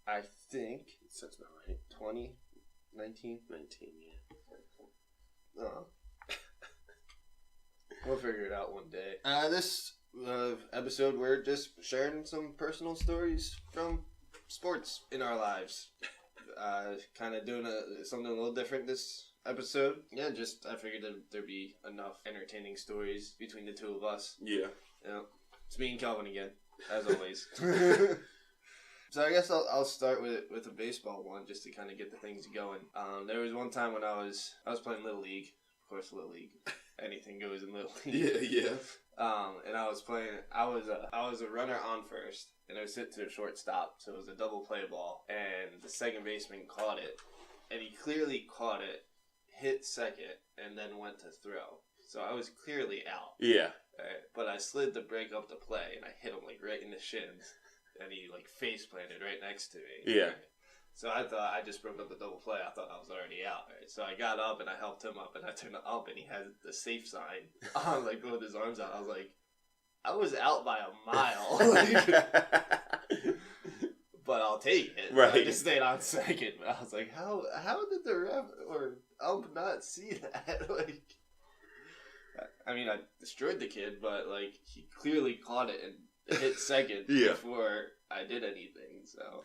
I think That's about right. 2019. 19, yeah. We'll figure it out one day. This episode, we're just sharing some personal stories from sports in our lives. Kind of doing something a little different this episode. Yeah, I figured there'd be enough entertaining stories between the two of us. Yeah. It's me and Kelvin again, as always. So I guess I'll start with a baseball one just to kind of get the things going. There was one time when I was playing Little League. Of course, Little League. Anything goes in Little League. Yeah. And I was playing. I was a runner on first, and I was hit to a shortstop. So it was a double play ball, and the second baseman caught it, and he clearly caught it, hit second, and then went to throw. So I was clearly out. Yeah. Right? But I slid to break up the play, and I hit him right in the shins, and he face planted right next to me. Yeah. Right? So I thought I just broke up the double play. I thought I was already out. Right? So I got up and I helped him up, and I turned up, and he had the safe sign on, with his arms out. I was like, I was out by a mile. But I'll take it. Right. I just stayed on second. But I was like, how did the ref or ump not see that? I mean, I destroyed the kid, but he clearly caught it and hit second before I did anything. So,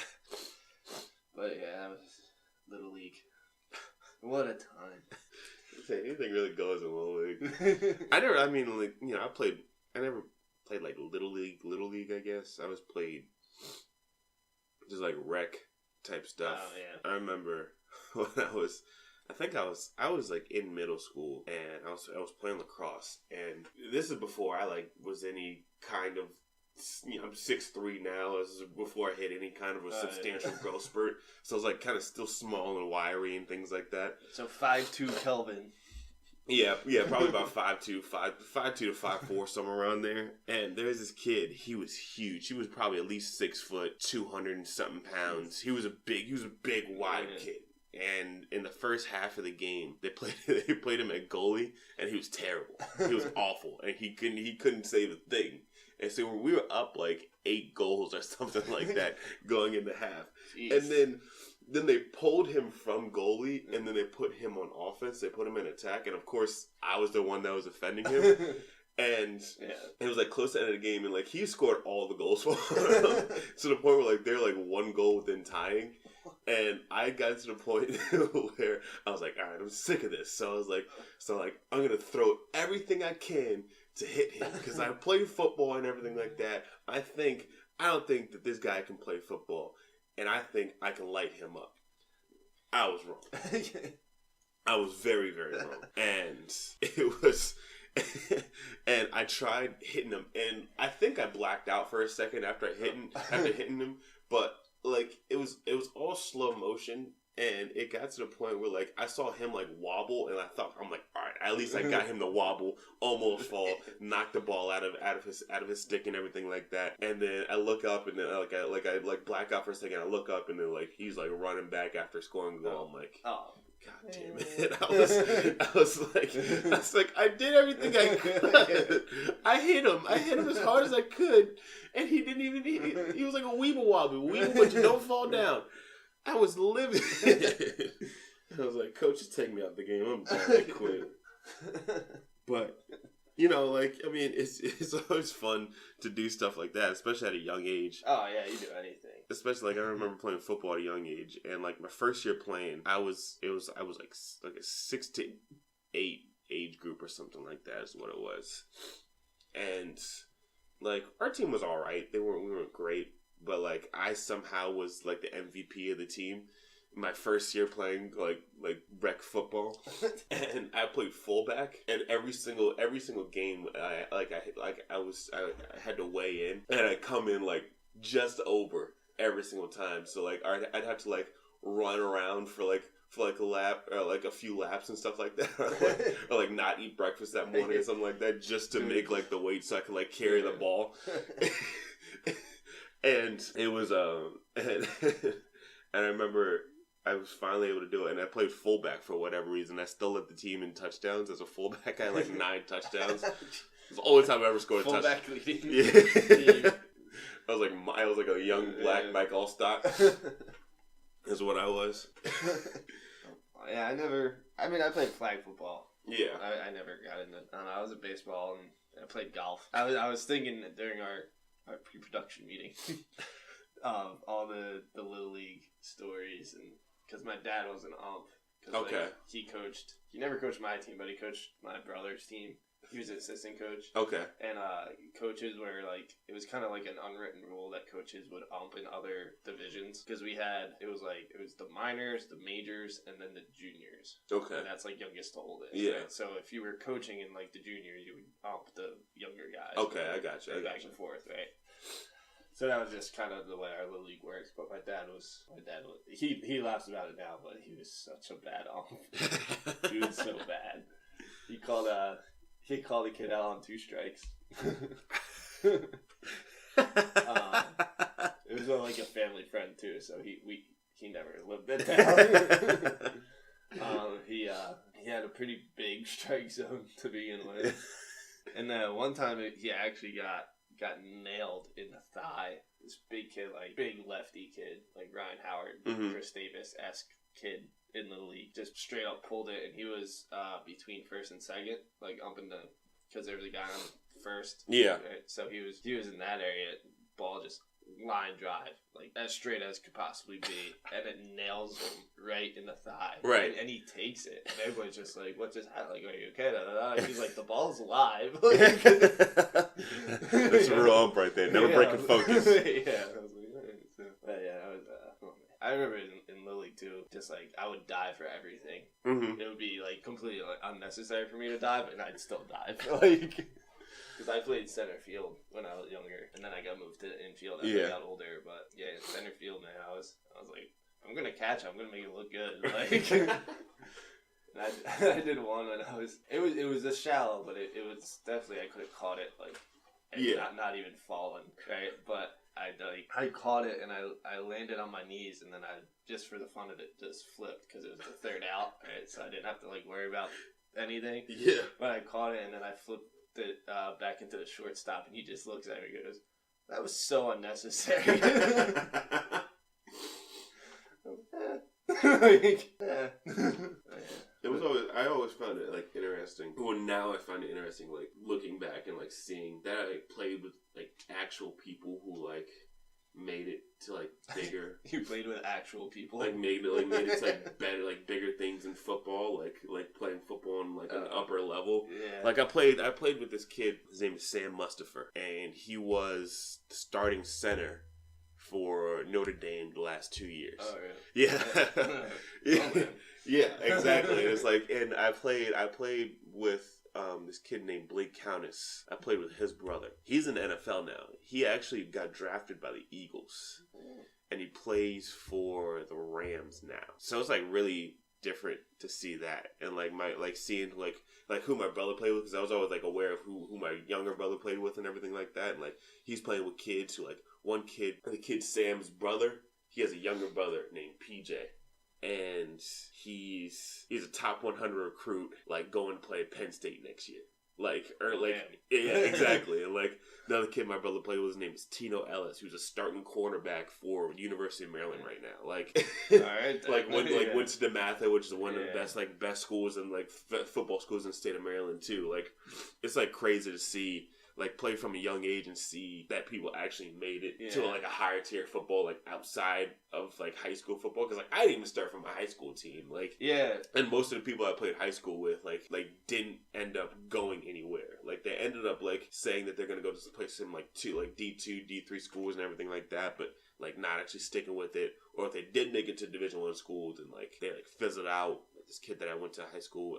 but yeah, that was Little League. What a time! Anything really goes in Little League. I never played Little League. I guess I was played just rec type stuff. Oh yeah. I remember when I was in middle school, and I was playing lacrosse, and this is before I was any kind of, I'm 6'3" now. This is before I hit any kind of a substantial growth spurt, so I was kind of still small and wiry and things like that. So 5'2" Kelvin. Yeah, probably about 5'2" to 5'4", somewhere around there. And there's this kid. He was huge. He was probably at least 6 foot, 200 and something pounds. He was a big, wide kid. And in the first half of the game, they played him at goalie, and he was terrible. He was awful, and he couldn't save a thing. And so we were up 8 goals or something like that going into half. Jeez. And then they pulled him from goalie, and then they put him on offense. They put him in attack, and of course, I was the one that was offending him. And it was close to the end of the game, and he scored all the goals for them to the point where they're 1 goal within tying. And I got to the point where I was all right, I'm sick of this. So I was I'm gonna throw everything I can to hit him, because I play football and everything like that. I don't think that this guy can play football, and I think I can light him up. I was wrong. I was very, very wrong. And it was, and I tried hitting him, and I think I blacked out for a second after hitting him, but it was all slow motion. And it got to the point where I saw him wobble, and I thought, I'm all right, at least I got him to wobble, almost fall, knock the ball out of his stick and everything like that. And then I look up, and then I black out for a second. I look up, and then he's running back after scoring a goal. I'm oh. God damn it. I was like, I did everything I could. I hit him as hard as I could, and he didn't even, he was like a weeble wobble, but you don't fall down. I was living. I was like, Coach, just take me out the game. I'm done. I quit. But, it's always fun to do stuff like that, especially at a young age. Oh, yeah, you do anything. Especially, I remember playing football at a young age, and, my first year playing, I was a 6 to 8 age group or something like that is what it was. And, our team was all right. We weren't great. But, I somehow was, the MVP of the team. My first year playing, rec football. And I played fullback. And every single game, I had to weigh in. And I come in, just over every single time. So, I'd have to, run around for a lap, or a few laps and stuff like that. or not eat breakfast that morning or something like that, just to make, the weight so I could, carry the ball. And it was, and I remember I was finally able to do it, and I played fullback for whatever reason. I still led the team in touchdowns as a fullback. I had 9 touchdowns. It was the only time I ever scored a touchdown. Fullback leading. Yeah. I was like a young black Mike Allstott. is what I was. Yeah, I played flag football. Yeah. I never got into it. I was at baseball and I played golf. I was thinking during our pre-production meeting of all the Little League stories, and because my dad was an ump. Okay. Like, he never coached my team, but he coached my brother's team. He was an assistant coach. Okay. And coaches were like, it was kind of like an unwritten rule that coaches would ump in other divisions. Because it was the minors, the majors, and then the juniors. Okay. And that's like youngest to oldest. Yeah. Right? So if you were coaching in like the juniors, you would ump the younger guys. Okay, I got you. Back and forth, right? So that was just kind of the way our Little League works. But my dad was he laughs about it now, but he was such a bad ump. He was so bad. He called the kid out on 2 strikes. It was like a family friend too, so he never lived it down. He had a pretty big strike zone to begin with, and one time he actually got nailed in the thigh. This big kid, like big lefty kid, like Ryan Howard, Chris Davis-esque kid in the league, just straight up pulled it, and he was between first and second, like umping because there was a guy on first. Yeah. Right? So he was in that area. Ball just line drive, like as straight as could possibly be, and it nails him right in the thigh. Right. And he takes it. And everybody's just like, "What just happened? Like, are you okay?" He's like, "The ball's alive." That's a real ump right there. Never breaking focus. Yeah. I was like, I remember in Little League too, just like I would dive for everything. Mm-hmm. It would be like completely unnecessary for me to dive, and I'd still dive. Because I played center field when I was younger, and then I got moved to infield as I got older. But yeah, center field, man, I was like, I'm gonna catch it. I'm gonna make it look good. Like, I did one when it was a shallow, but it was definitely I could have caught it not even fallen, right? But I caught it and I landed on my knees, and then I just for the fun of it just flipped because it was the third out, right? So I didn't have to like worry about anything. Yeah. But I caught it and then I flipped it back into the shortstop, and he just looks at me and goes, "That was so unnecessary." It was I always found it like interesting. Well, now I find it interesting, like looking back and like seeing that I played with like actual people who like made it to like bigger. You played with actual people, like made it to like better, like bigger things in football, like playing football on like an upper level. Yeah. Like I played with this kid. His name is Sam Mustafer, and he was starting center for Notre Dame the last 2 years. Oh yeah. Yeah, exactly. It's like, and I played with this kid named Blake Countess. I played with his brother. He's in the NFL now. He actually got drafted by the Eagles, and he plays for the Rams now. So it's like really different to see that, and like seeing like who my brother played with, because I was always like aware of who my younger brother played with and everything like that. And like he's playing with kids who like the kid Sam's brother. He has a younger brother named PJ. And he's a top 100 recruit, like going to play at Penn State next year. Yeah, exactly. And like another kid my brother played with, his name is Tino Ellis, who's a starting cornerback for University of Maryland right now. Like, all right, went to DeMatha, which is one of the best schools and like football schools in the state of Maryland too. Like, it's like crazy to see. Like, play from a young age and see that people actually made it to, like, a higher tier football, like, outside of, like, high school football. Because, like, I didn't even start from a high school team. Like, yeah. And most of the people I played high school with, like didn't end up going anywhere. Like, they ended up, like, saying that they're going to go to play some, like, D2, D3 schools and everything like that. But, like, not actually sticking with it. Or if they did make it to Division I schools and, like, they, like, fizzled out. Like, this kid that I went to high school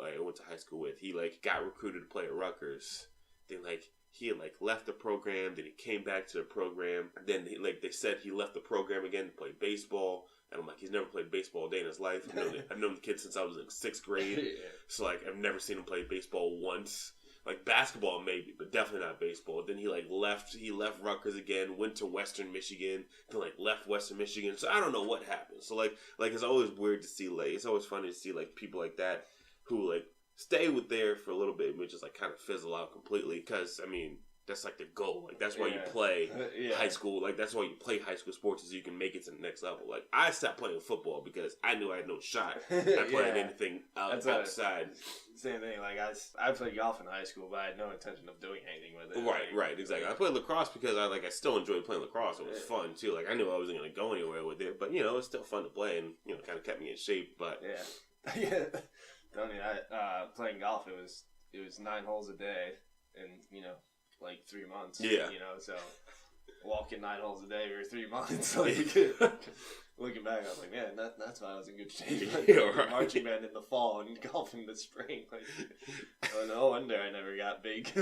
with, he, like, got recruited to play at Rutgers. Then, like, he had, like, left the program, then he came back to the program, then, they said he left the program again to play baseball, and I'm like, he's never played baseball a day in his life. I've known the kid since I was in 6th grade, so, like, I've never seen him play baseball once. Like, basketball maybe, but definitely not baseball. Then he, like, left Rutgers again, went to Western Michigan, then, like, left Western Michigan, so I don't know what happened. So, like, it's always weird to see, like, it's always funny to see, like, people like that who, like, stay with there for a little bit, but just like kind of fizzle out completely. Because I mean, that's like the goal. Like that's why you play high school. Like that's why you play high school sports, is you can make it to the next level. Like I stopped playing football because I knew I had no shot at playing anything outside. Same thing. Like I played golf in high school, but I had no intention of doing anything with it. Right, exactly. I played lacrosse because I still enjoyed playing lacrosse. It was fun too. Like I knew I wasn't going to go anywhere with it, but it was still fun to play, and kind of kept me in shape. But Tony, playing golf, it was 9 holes a day, and like 3 months. So walking 9 holes a day for 3 months. Like looking back, I was like, man, that's why I was in good shape. Like, marching band in the fall and golf in the spring. Like, no wonder I never got big.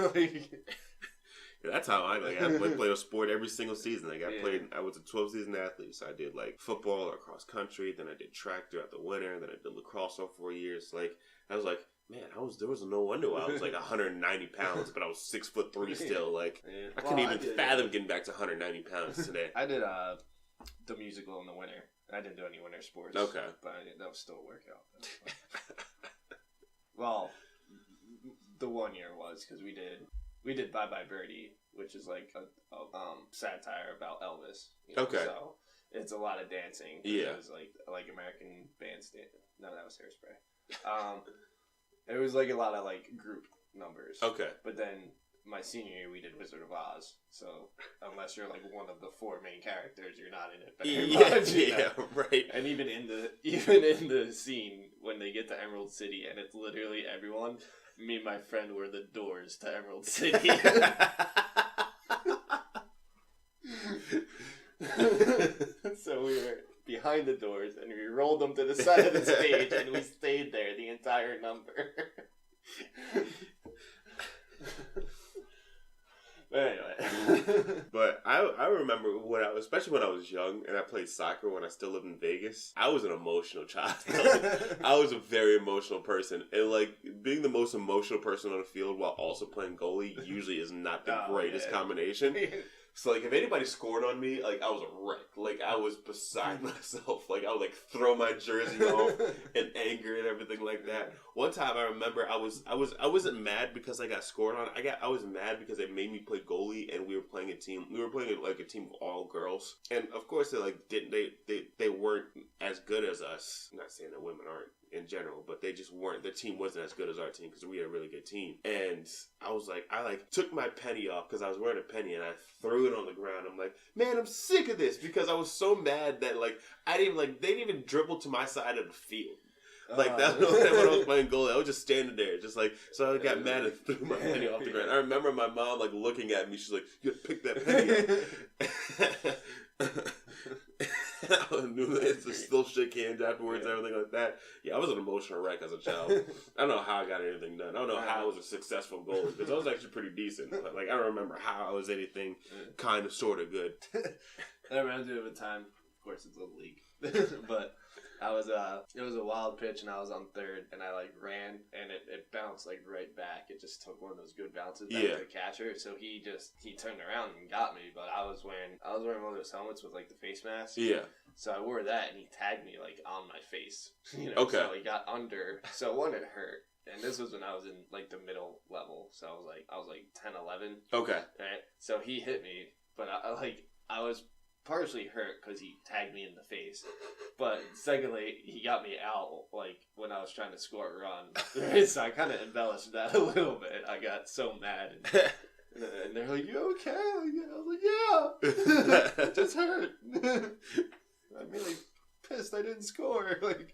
That's how I played a sport every single season. I was a 12-season athlete, so I did like football or cross country. Then I did track throughout the winter. Then I did lacrosse for 4 years. Like I was like, man, there was no wonder why I was like 190 pounds, but I was 6'3" still. Like I couldn't even fathom getting back to 190 pounds today. I did the musical in the winter. I didn't do any winter sports. Okay, but that was still a workout. Well, the 1 year was because we did Bye Bye Birdie, which is like a satire about Elvis. Okay. So it's a lot of dancing. Yeah. It was like American Bandstand. No, that was Hairspray. It was like a lot of like group numbers. Okay. But then my senior year we did Wizard of Oz. So unless you're like one of the 4 main characters, you're not in it very much. Yeah, right. And even in the scene when they get to Emerald City and it's literally everyone. Me and my friend were the doors to Emerald City. So we were behind the doors and we rolled them to the side of the stage and we stayed there the entire number. But anyway. But I remember especially when I was young and I played soccer when I still lived in Vegas, I was an emotional child. I was a very emotional person. And like being the most emotional person on the field while also playing goalie usually is not the greatest combination. So, like, if anybody scored on me, like, I was a wreck. Like, I was beside myself. Like, I would, like, throw my jersey off in anger and everything like that. One time, I remember I wasn't mad because I got scored on. I was mad because they made me play goalie, and we were playing a team. We were playing, like, a team of all girls. And, of course, they weren't as good as us. I'm not saying that women aren't in general, but they just weren't. The team wasn't as good as our team because we had a really good team. And I was like, I took my penny off because I was wearing a penny and I threw it on the ground. I'm like, man, I'm sick of this because I was so mad that they didn't even dribble to my side of the field. Like that when I was playing goalie, I was just standing there, just like, so I got mad and threw my penny off the ground. I remember my mom looking at me. She's like, "You gotta pick that penny up." I knew that to still shake hands afterwards and everything like that. Yeah, I was an emotional wreck as a child. I don't know how I got anything done. I don't know how I was a successful goalie because I was actually pretty decent. But I don't remember how I was anything kind of sort of good. I remember of a time. Of course, it's a league, but I was it was a wild pitch and I was on third and I ran and it bounced right back. It just took one of those good bounces back to the catcher. So he turned around and got me, but I was wearing one of those helmets with the face mask. Yeah. So I wore that and he tagged me on my face. Okay. So he got under. So one, it hurt. And this was when I was in the middle level. So I was 10, 11. Okay. Right. So he hit me, but I was partially hurt because he tagged me in the face, but secondly, he got me out when I was trying to score a run. So I kind of embellished that a little bit. I got so mad, and they're like, "You okay?" I was like, "Yeah, it just hurt." I'm really pissed I didn't score. But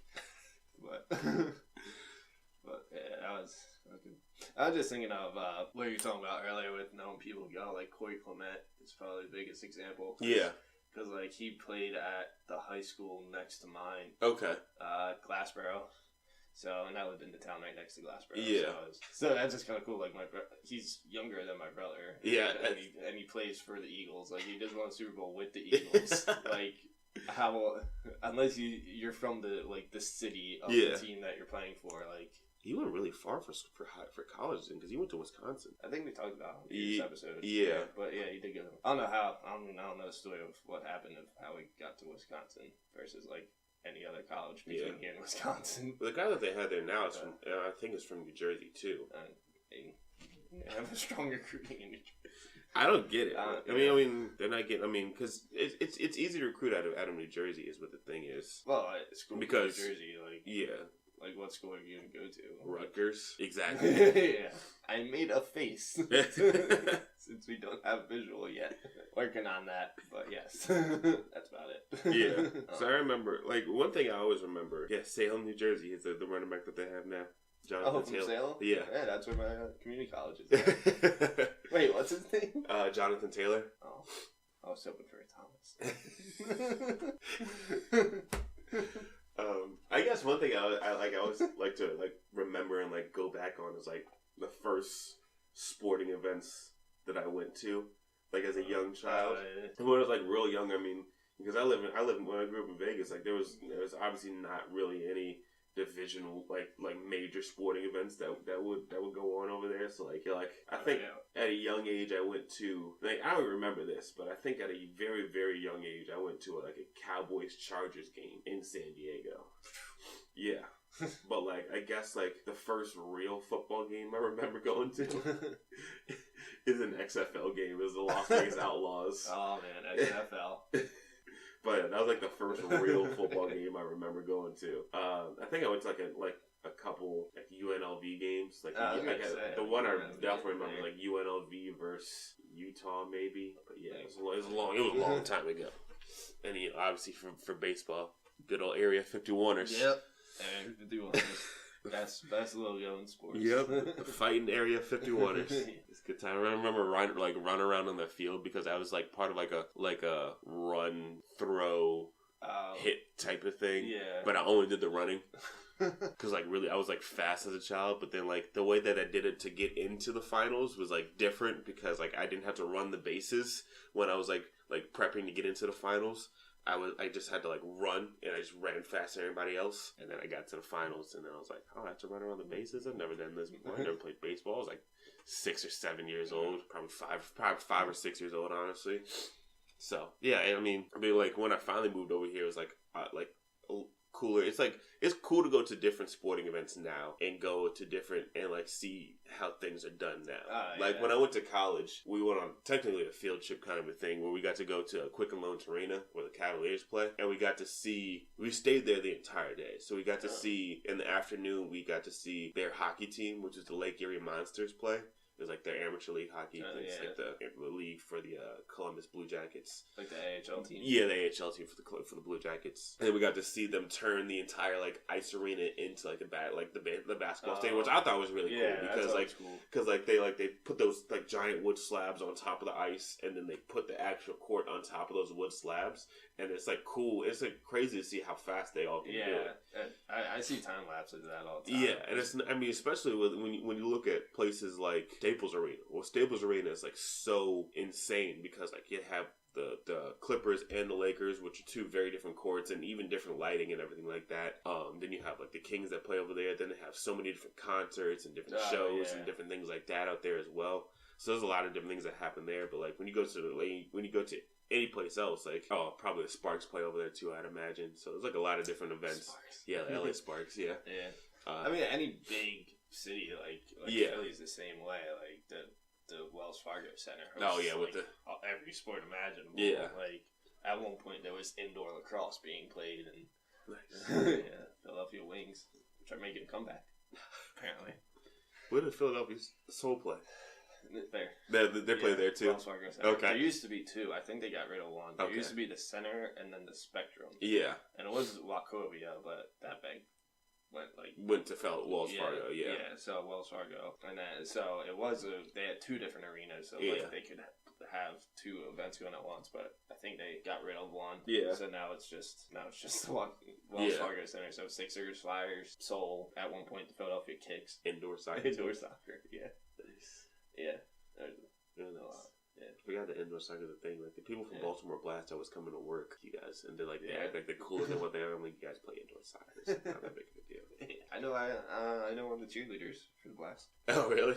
yeah, I was just thinking of what you were talking about earlier with knowing people go. Corey Clement is probably the biggest example. Yeah. Because, he played at the high school next to mine. Okay. Glassboro. So, and I lived in the town right next to Glassboro. Yeah. So that's just kind of cool. He's younger than my brother. Yeah. And he plays for the Eagles. He just won a Super Bowl with the Eagles. How, unless you're from the city of the team that you're playing for, He went really far for college then, because he went to Wisconsin. I think we talked about him in this episode. Yeah. But yeah, he did go. I don't know the story of what happened of how he got to Wisconsin versus any other college between here and Wisconsin. But the guy that they had there now is from, I think it's from New Jersey too. They have a strong recruiting in New Jersey. I don't get it. I mean, they're not getting. I mean, because it's easy to recruit out of New Jersey is what the thing is. Well, school because New Jersey, like what school are you gonna go to? Rutgers, exactly. Yeah, I made a face since we don't have visual yet. Working on that, but yes, that's about it. Yeah. So I remember, like, one thing I always remember. Yeah, Salem, New Jersey is the running back that they have now. Jonathan Taylor. From Salem? Yeah, that's where my community college is. Wait, what's his name? Jonathan Taylor. Oh, I was hoping for Thomas. I guess one thing I always like to remember and go back on is the first sporting events that I went to as a young child. And when I was real young, I mean, because I live when I grew up in Vegas, there was obviously not really any divisional major sporting events that would go on over there. So I think at a young age I went to I don't remember this, but I think at a very, very young age I went to a Cowboys Chargers game in San Diego. Yeah. But I guess the first real football game I remember going to is an XFL game. It was the Las Vegas Outlaws. Oh man, XFL. But that was the first real football game I remember going to. I think I went to a couple UNLV games. The one I definitely remember UNLV versus Utah maybe. But yeah, it was a long time ago. And obviously for baseball, good old Area 51ers. Yep, Area 51ers. That's the best logo in sports. Yep, the fighting Area 51ers. It's a good time. I remember run around on the field because I was part of a run, throw, hit type of thing. Yeah. But I only did the running because really I was fast as a child. But then the way that I did it to get into the finals was different because I didn't have to run the bases when I was prepping to get into the finals. I just had to run, and I just ran faster than everybody else, and then I got to the finals, and then I was like, oh, I have to run around the bases. I've never done this before. I never played baseball. I was 6 or 7 years old, probably 5 or 6 years old, honestly. So yeah, I mean, when I finally moved over here, it was cooler. It's cool to go to different sporting events now and go to different and see how things are done now. When I went to college, we went on technically a field trip kind of a thing where we got to go to Quicken Loans Arena where the Cavaliers play, and we stayed there the entire day. So we got to see in the afternoon, we got to see their hockey team, which is the Lake Erie Monsters, play. It was their amateur league hockey. It's the league for the Columbus Blue Jackets. The AHL team? Yeah, the AHL team for the Blue Jackets. And we got to see them turn the entire ice arena into the basketball stadium, which I thought was really cool because they put those giant wood slabs on top of the ice, and then they put the actual court on top of those wood slabs, and it's cool. It's crazy to see how fast they all can do it. I see time lapses of that all the time. Yeah, and it's especially when you look at places like Staples Arena. Well, Staples Arena is so insane because you have the Clippers and the Lakers, which are two very different courts and even different lighting and everything like that. Then you have the Kings that play over there. Then they have so many different concerts and different shows and different things like that out there as well. So there's a lot of different things that happen there. But when you go to any place else, probably the Sparks play over there too, I'd imagine. So there's a lot of different events. Sparks. Yeah, the LA Sparks. Yeah. Yeah. Any big city Philly's the same way. The Wells Fargo Center hosts, with every sport imaginable. Yeah. At one point there was indoor lacrosse being played, and nice. Philadelphia Wings, which are making a comeback apparently. Where did Philadelphia Soul play? There. They play there too. Wells Fargo Center. Okay. There used to be two. I think they got rid of one. There used to be the Center and then the Spectrum. Yeah. And it was Wachovia, but that bank went to Wells Fargo. Yeah. Yeah. So Wells Fargo, and then it was they had two different arenas, so they could have two events going at once. But I think they got rid of one. Yeah. So now it's just the Wells Fargo Center. So Sixers, Flyers, Seoul. At one point, the Philadelphia Kicks. Indoor soccer. Yeah. Yeah. There's a lot. Yeah. We got the indoor soccer thing. The people from Baltimore Blast always coming to work, you guys, and they're they act like they're cooler than what they are. I'm like, you guys play indoor soccer. It's not that big of a deal. I know one of the cheerleaders for the Blast. Oh, really?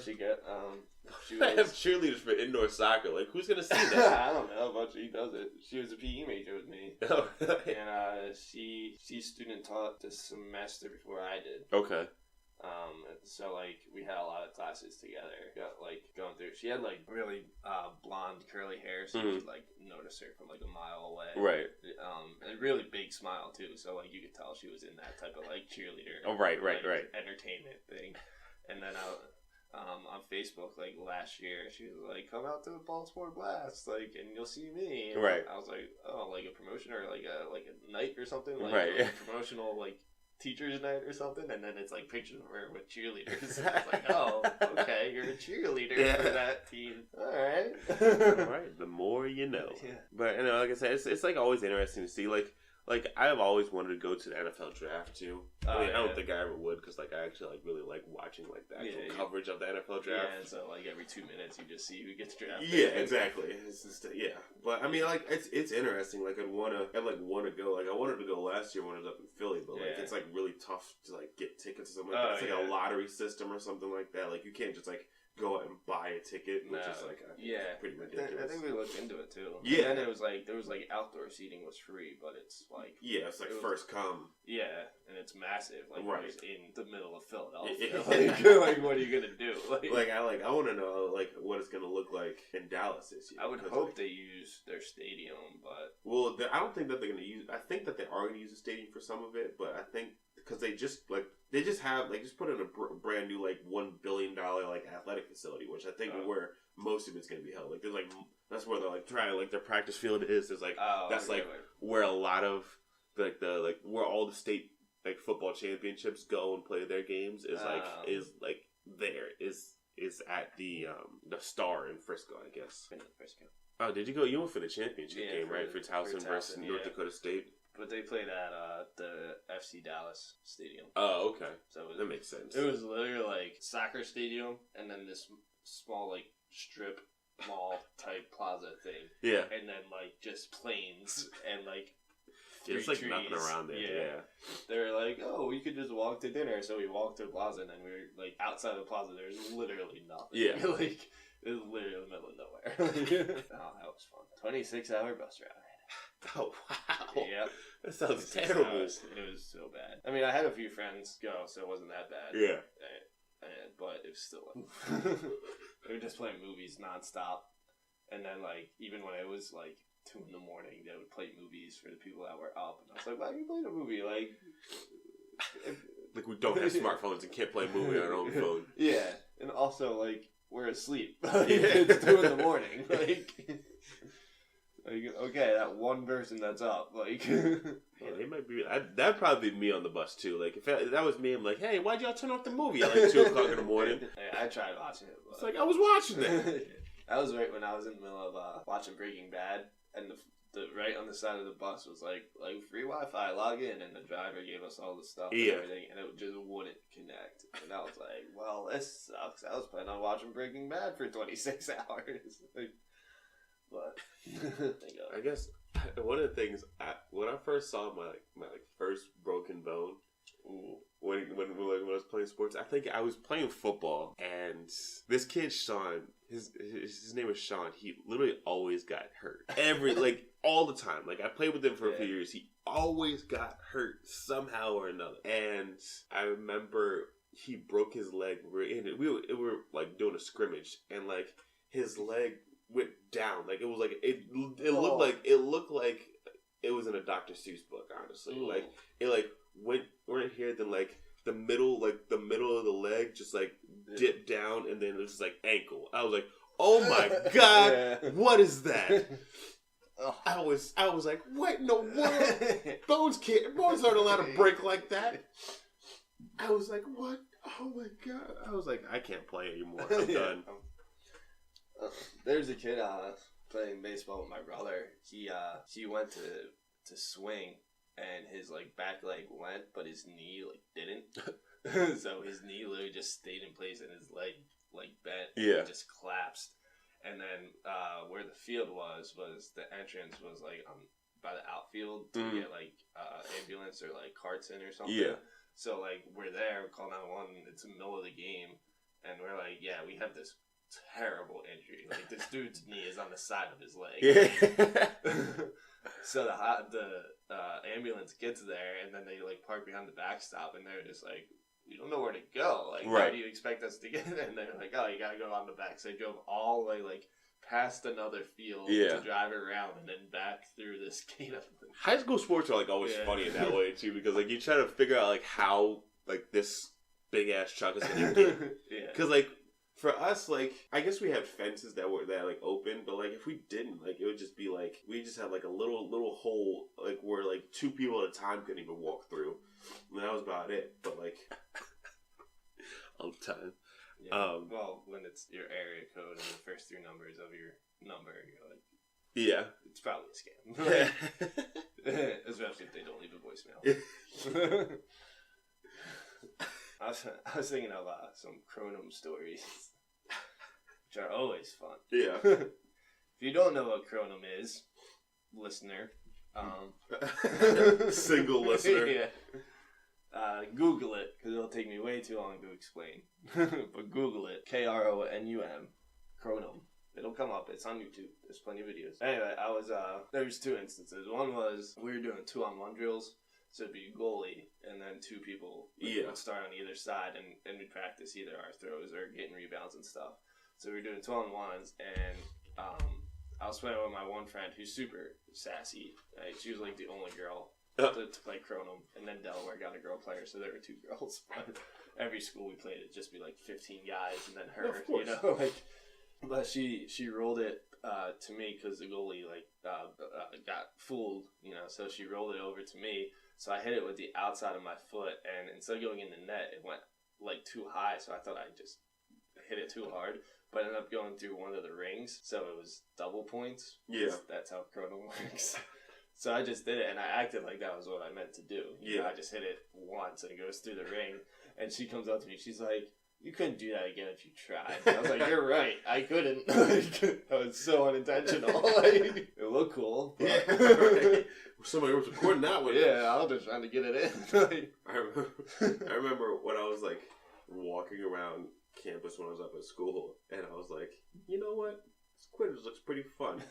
I have cheerleaders for indoor soccer. Who's gonna see that? I don't know, but she does it. She was a PE major with me. Oh, really? And she student taught this semester before I did. Okay. So like we had a lot of classes together. Going through. She had like really blonde curly hair, so you could like notice her from like a mile away. Right. A really big smile too. So like you could tell she was in that type of like cheerleader. Oh, right. Entertainment thing. And then on Facebook, like last year, she was like, "Come out to the Baltimore Blast, like, and you'll see me." And right. I was like, "Oh, like a promotion or like a night or something, like right? A promotional like teachers night or something." And then it's like pictures of her with cheerleaders. And it's like, "Oh, okay, you're a cheerleader for that team. All right, all right." The more you know. Yeah. But like I said, it's like always interesting to see Like I've always wanted to go to the NFL draft too. I don't think I ever would because like I actually really like watching like the actual coverage of the NFL draft. Yeah, and so like every 2 minutes you just see who gets drafted. Yeah, exactly. It's just but I mean like it's interesting. Like I'd want to go. Like I wanted to go last year when I was up in Philly, but like it's like really tough to like get tickets or something like that. It's like a lottery system or something like that. Like you can't just like go out and buy a ticket, which is like pretty ridiculous. I think we looked into it too. Yeah, and then it was like there was like outdoor seating was free, but it's like it's like first come. Yeah, and it's massive. Like it's in the middle of Philadelphia. Like what are you gonna do? I want to know like what it's gonna look like in Dallas this year. I would hope they use their stadium, but I don't think that they're gonna use. I think that they are gonna use the stadium for some of it, but I think because they just put in a brand new like $1 billion like athletic facility, which I think where most of it's gonna be held. Like there's like that's where they're like trying like their practice field is. There's like where a lot of where all the state like football championships go and play their games is at the Star in Frisco, I guess. Frisco. Oh, did you go? You went for the championship game, right? For Towson versus North Dakota State. But they played at the FC Dallas Stadium. Oh, okay. So that makes sense. It was literally like soccer stadium and then this small like strip mall type plaza thing. Yeah. And then like just plains and like it's like trees. Nothing around there. Yeah. They were like, "Oh, we could just walk to dinner." So we walked to the plaza and then we were like outside the plaza. There's literally nothing. Yeah. Like it was literally in the middle of nowhere. Oh, that was fun. 26-hour bus ride. Oh, wow. Yep. That sounds terrible. It was so bad. I mean, I had a few friends go, so it wasn't that bad. Yeah. But it was still they were just playing movies nonstop. And then, like, even when it was, like, 2 in the morning, they would play movies for the people that were up. And I was like, why are you playing a movie? Like we don't have smartphones and can't play a movie on our own phone. Yeah. And also, like, we're asleep. It's 2 in the morning. Like, okay, that one person that's up, like... Yeah, they might be... That'd probably be me on the bus, too. Like, if that was me, I'm like, hey, why'd y'all turn off the movie at, like, 2 o'clock in the morning? Hey, I tried watching it, but... It's like, I was watching it. That was right when I was in the middle of watching Breaking Bad, and the right on the side of the bus was like free Wi-Fi, log in, and the driver gave us all the stuff and everything, and it just wouldn't connect. And I was like, well, this sucks. I was planning on watching Breaking Bad for 26 hours. But I guess one of the things when I first saw my first broken bone, when I was playing sports, I think I was playing football, and this kid Sean, his name was Sean. He literally always got hurt all the time. Like I played with him for a few years. He always got hurt somehow or another. And I remember he broke his leg. We were like doing a scrimmage, and like his leg went down. Like it was like it looked like it was in a Dr. Seuss book, honestly. Like it like went right here, then like the middle of the leg just like dipped down, and then it was just like ankle. I was like, oh my god, what is that? I was like, what in the world? Bones aren't allowed to break like that. I was like, what? Oh my god. I was like, I can't play anymore. I'm done. There's a kid playing baseball with my brother. He went to swing, and his like back leg went, but his knee like didn't. So his knee literally just stayed in place, and his leg like bent. Yeah. And just collapsed. And then where the field was the entrance was like by the outfield to get like ambulance or like carts in or something. Yeah. So like we're there, we call 911. It's the middle of the game, and we're like, yeah, we have this terrible injury. Like this dude's knee is on the side of his leg. Yeah. So the ambulance gets there, and then they like park behind the backstop, and they're just like, we don't know where to go. Like, right. How do you expect us to get there? And they're like, oh, you gotta go on the back. So they drove all the way, like, past another field to drive it around and then back through this gate. High school sports are, like, always funny in that way, too, because, like, you try to figure out, like, how, like, this big-ass truck is gonna get. Because, like, for us, like, I guess we had fences that like, open, but, like, if we didn't, like, it would just be, like, we just had, like, a little hole, like, where, like, 2 people at a time couldn't even walk through. And that was about it. But, like, all the time. Yeah. Well, when it's your area code and the first 3 numbers of your number, you're like, yeah, it's probably a scam. Especially if they don't leave a voicemail. I was thinking of some Cronum stories, which are always fun. Yeah. If you don't know what Cronum is, listener, single listener, Google it, because it'll take me way too long to explain. But Google it, Kronum, Cronum. It'll come up. It's on YouTube. There's plenty of videos. Anyway, there was 2 instances. One was we were doing 2-on-1 drills. So it'd be goalie, and then 2 people would start on either side, and we'd practice either our throws or getting rebounds and stuff. So we were doing 2-on-1s, and I was playing with my one friend who's super sassy. She was like the only girl to play Cronum, and then Delaware got a girl player, so there were 2 girls. But every school we played, it'd just be like 15 guys, and then her, you know, like. But she rolled it to me because the goalie got fooled, you know. So she rolled it over to me. So I hit it with the outside of my foot, and instead of going in the net, it went like too high. So I thought I just hit it too hard, but it ended up going through one of the rings. So it was double points. Yeah, that's how Cronum works. So I just did it, and I acted like that was what I meant to do. You know, I just hit it once, and it goes through the ring. And she comes up to me, she's like, "You couldn't do that again if you tried." And I was like, "You're right, I couldn't." That was so unintentional. Like, it looked cool. But... Yeah, right. Somebody was recording that one. Yeah, I was just trying to get it in. I remember when I was like walking around campus when I was up at school, and I was like, you know what? This Quidditch looks pretty fun.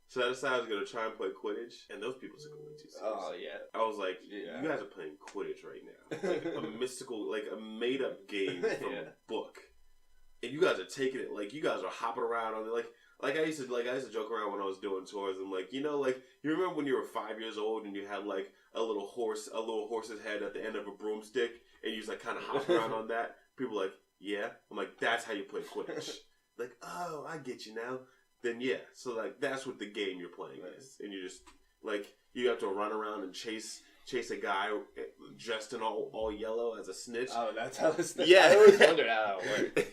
So I decided I was going to try and play Quidditch, and those people took it way too seriously. Oh, yeah. I was like, you guys are playing Quidditch right now. Like a mystical, like a made-up game from a book. And you guys are taking it, like, you guys are hopping around on it. Like I used to joke around when I was doing tours. I'm like, you know, like, you remember when you were 5 years old and you had, like, a little horse's head at the end of a broomstick, and you just, like, kind of hop around on that? People are like, yeah. I'm like, that's how you play Quidditch. Like, oh, I get you now. Then yeah, so like that's what the game you're playing is, and you just like you have to run around and chase a guy dressed in all yellow as a snitch. Oh, that's how it's. Yeah, I always wondered how it worked.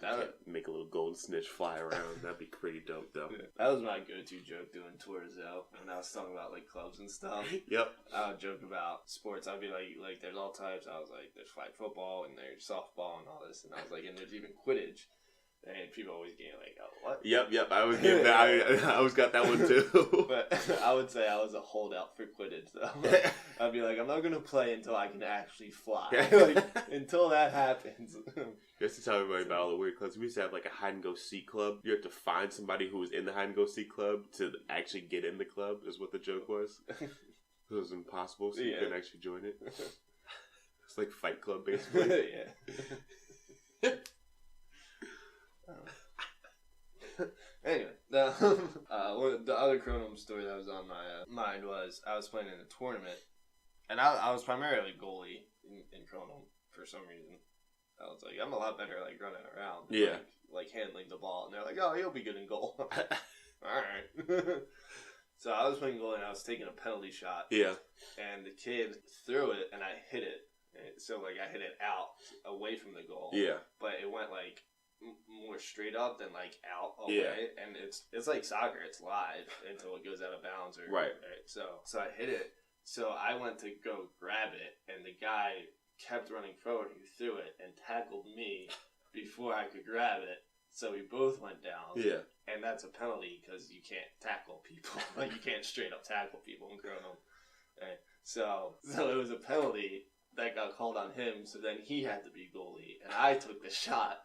That would make a little golden snitch fly around. That'd be pretty dope, though. Yeah. That was my go-to joke doing tours, though. When I was talking about like clubs and stuff. Yep. I would joke about sports. I'd be like, there's all types. I was like, there's flag football and there's softball and all this, and I was like, and there's even Quidditch. And people always get like, oh, what? Yep. I was getting that. I always got that one too. But I would say I was a holdout for Quidditch, though. I'd be like, I'm not gonna play until I can actually fly. Like, until that happens. You have to tell everybody about all the weird clubs. We used to have like a hide and go seek club. You have to find somebody who was in the hide and go seek club to actually get in the club. Is what the joke was. It was impossible, so you couldn't actually join it. It's like Fight Club, basically. Yeah. Anyway, the other Cronum story that was on my mind was I was playing in a tournament, and I was primarily goalie in Cronum for some reason. I was like, I'm a lot better like running around, like handling the ball, and they're like, oh, you'll be good in goal. All right. So I was playing goalie, and I was taking a penalty shot. Yeah. And the kid threw it, and I hit it. So like I hit it out away from the goal. Yeah. But it went like more straight up than like out all the way, and it's like soccer, it's live until it goes out of bounds right. So I hit it, so I went to go grab it, and the guy kept running forward who threw it and tackled me before I could grab it, so we both went down. And that's a penalty because you can't tackle people. Like, you can't straight up tackle people in Cronum. Right? So it was a penalty that got called on him, so then he had to be goalie, and I took the shot.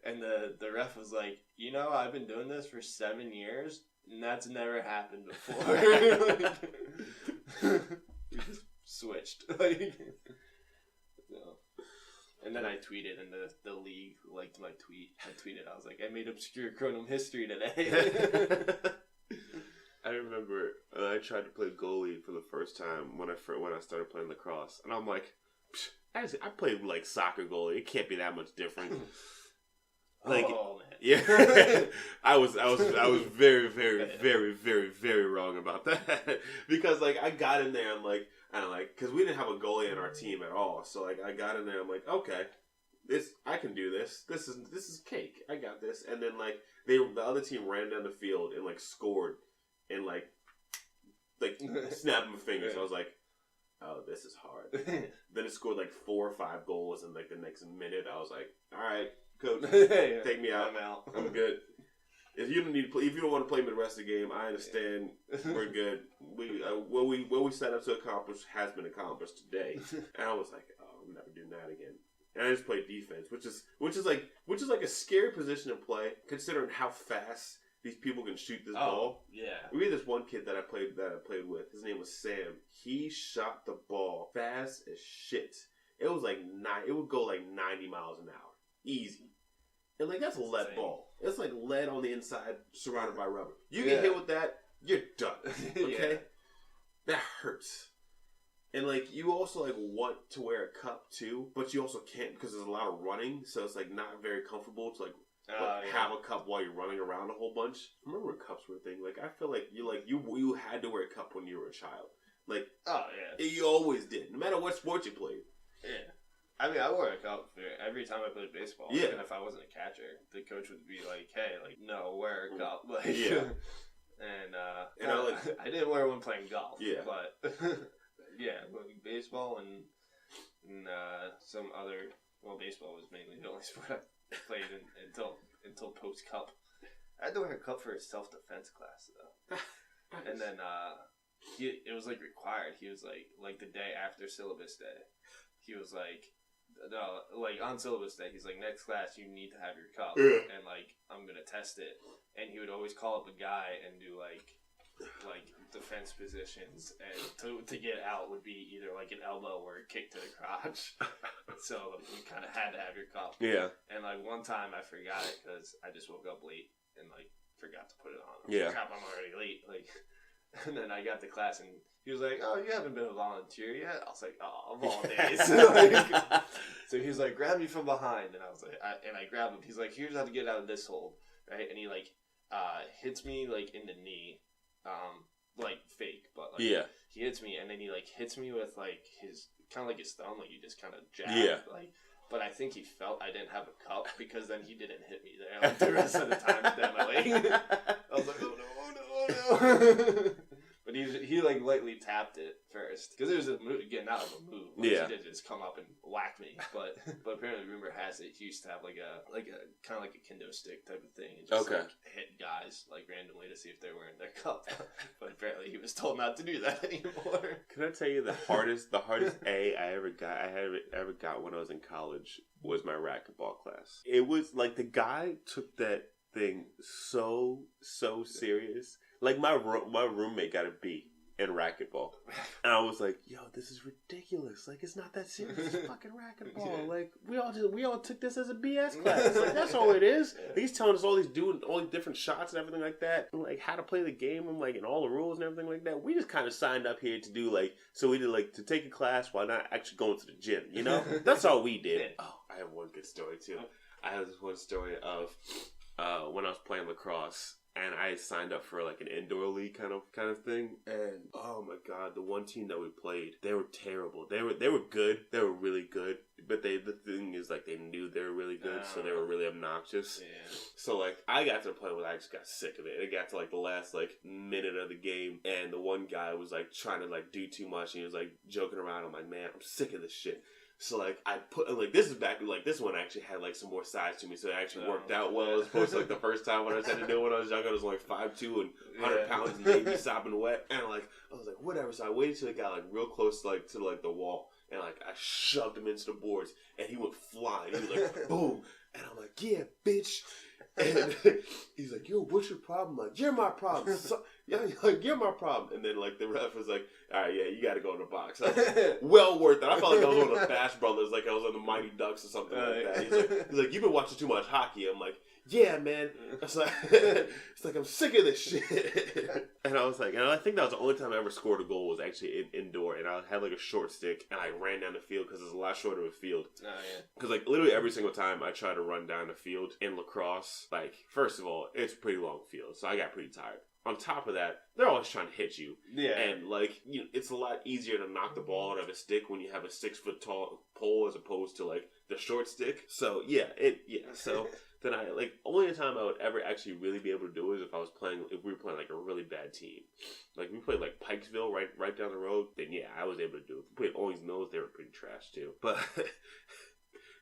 And the ref was like, you know, I've been doing this for 7 years, and that's never happened before. like, so. And then I tweeted, and the league liked my tweet. I tweeted, I was like, I made obscure Cronum history today. I remember I tried to play goalie for the first time when I started playing lacrosse, and I'm like, I played like soccer goalie. It can't be that much different. Like, oh man, yeah, I was very, very, very, very, very wrong about that because like I got in there, because we didn't have a goalie in our team at all, so like I got in there, I'm like, okay, I can do this. This is cake. I got this, and then like the other team ran down the field and like scored. And like snapping my fingers. I was like, oh, this is hard. Then it scored like 4 or 5 goals in like the next minute. I was like, all right, coach, take me out. I'm out. I'm good. If you don't want to play me the rest of the game, I understand. We're good. What we set up to accomplish has been accomplished today. And I was like, oh, I'm never doing that again. And I just played defense, which is like a scary position to play, considering how fast these people can shoot this ball. Yeah. We had this one kid that I played with. His name was Sam. He shot the ball fast as shit. It was like it would go like 90 miles an hour. Easy. And like that's a lead ball. It's like lead on the inside surrounded by rubber. You get hit with that, you're done. Okay? That hurts. And like you also like want to wear a cup too, but you also can't because there's a lot of running, so it's like not very comfortable to like have a cup while you're running around a whole bunch. I remember when cups were a thing. Like I feel like you had to wear a cup when you were a child. Like you always did, no matter what sport you played. Yeah, I mean I wore a cup for every time I played baseball. Yeah, even if I wasn't a catcher, the coach would be like, "Hey, like no, wear a cup." Like and I didn't wear one playing golf. Yeah, but baseball and some other. Well, baseball was mainly the only sport I played until post cup. I had to wear a cup for his self-defense class though, and then it was like required. He was like the day after syllabus day, he was like, no, like on syllabus day, he's like, next class you need to have your cup, and like I'm gonna test it, and he would always call up a guy and do like defense positions, and to get out would be either like an elbow or a kick to the crotch. So you kind of had to have your cup. Yeah. And like one time I forgot it because I just woke up late and like forgot to put it on. Crap, I'm already late. Like, and then I got to class and he was like, "Oh, you haven't been a volunteer yet?" I was like, "Oh, of all days." So he was like, "Grab me from behind," and I was like, I grabbed him. He's like, "Here's how to get out of this hold," right? And he like hits me like in the knee. Like fake, but like he hits me, and then he like hits me with like his kind of like his thumb, like you just kind of jab, like. But I think he felt I didn't have a cup because then he didn't hit me there like the rest of the time that my leg. I was like, oh no. But he like lightly tapped it first because it was a move, getting out of a move. Like, he did just come up and whack me. But apparently, rumor has it he used to have like a kind of like a kendo stick type of thing and just like hit guys like randomly to see if they're wearing their cup. But apparently, he was told not to do that anymore. Can I tell you the hardest A I ever got when I was in college was my racquetball class. It was like the guy took that thing so serious. Like my roommate got a B in racquetball, and I was like, "Yo, this is ridiculous! Like, it's not that serious. It's fucking racquetball. Like, we all took this as a BS class. Like, that's all it is. He's telling us all these different shots and everything like that, and like how to play the game and like and all the rules and everything like that. We just kind of signed up here to do like so we did like to take a class while not actually going to the gym. You know, that's all we did. Oh, I have one good story too. I have this one story of when I was playing lacrosse. And I signed up for like an indoor league kind of thing. And oh my god, the one team that we played, they were terrible. They were good. They were really good. But the thing is like they knew they were really good, so they were really obnoxious. Yeah. So like I got to the point where I just got sick of it. It got to like the last like minute of the game, and the one guy was like trying to like do too much, and he was like joking around. I'm like, man, I'm sick of this shit. So, like, I put, like, this is back, like, this one actually had, like, some more size to me, so it actually worked out well, as opposed to, like, the first time when I tried to do it when I was younger, I was, like, 5'2" and 100 pounds and maybe sopping wet, and, like, I was like, whatever, so I waited till it got, like, real close, to the wall, and like I shoved him into the boards, and he went flying. He was like, boom, and I'm like, yeah, bitch. And he's like, yo, what's your problem? I'm like, you're my problem. So, yeah, like, you're my problem. And then like the ref was like, all right, yeah, you got to go in the box. Well worth it. I felt like I was one of the Bash Brothers, like I was on the Mighty Ducks or something like that. He's like, you've been watching too much hockey. I'm like, yeah, man. It's like I'm sick of this shit. And I was like, and I think that was the only time I ever scored a goal was actually indoor, and I had like a short stick, and I ran down the field because it's a lot shorter of a field. Oh yeah. Because like literally every single time I try to run down the field in lacrosse, like first of all, it's a pretty long field, so I got pretty tired. On top of that, they're always trying to hit you. Yeah. And, like, it's a lot easier to knock the ball out of a stick when you have a 6-foot tall pole as opposed to, like, the short stick. So, So, then only the time I would ever actually really be able to do it is if we were playing, like, a really bad team. Like, we played, like, Pikesville right down the road, then, yeah, I was able to do it. If we played Owings Mills, they were pretty trash, too. But...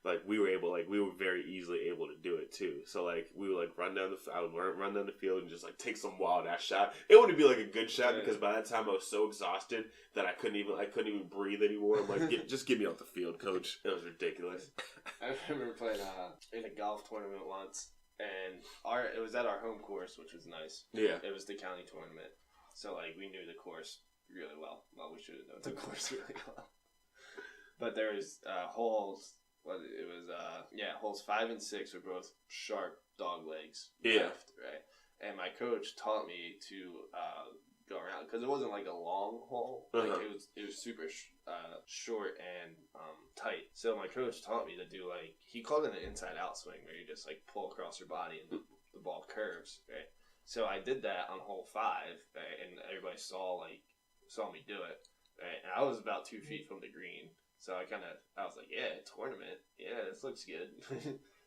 like we were very easily able to do it too. So like we would like I would run down the field and just like take some wild ass shot. It wouldn't be like a good shot because by that time I was so exhausted that I couldn't even breathe anymore. I'm like, just get me off the field, coach. It was ridiculous. I remember playing in a golf tournament once, and it was at our home course, which was nice. Yeah, it was the county tournament, so like we knew the course really well. Well, we should have known the course really well. But there was holes. Well, it was, holes 5 and 6 were both sharp dog legs left, right? And my coach taught me to go around, because it wasn't like a long hole. Like, it was super short and tight. So my coach taught me to do, like, he called it an inside-out swing, where you just, like, pull across your body and the ball curves, right? So I did that on hole 5, right? And everybody saw me do it, right? And I was about 2 feet from the green. So I was like, yeah, tournament. Yeah, this looks good.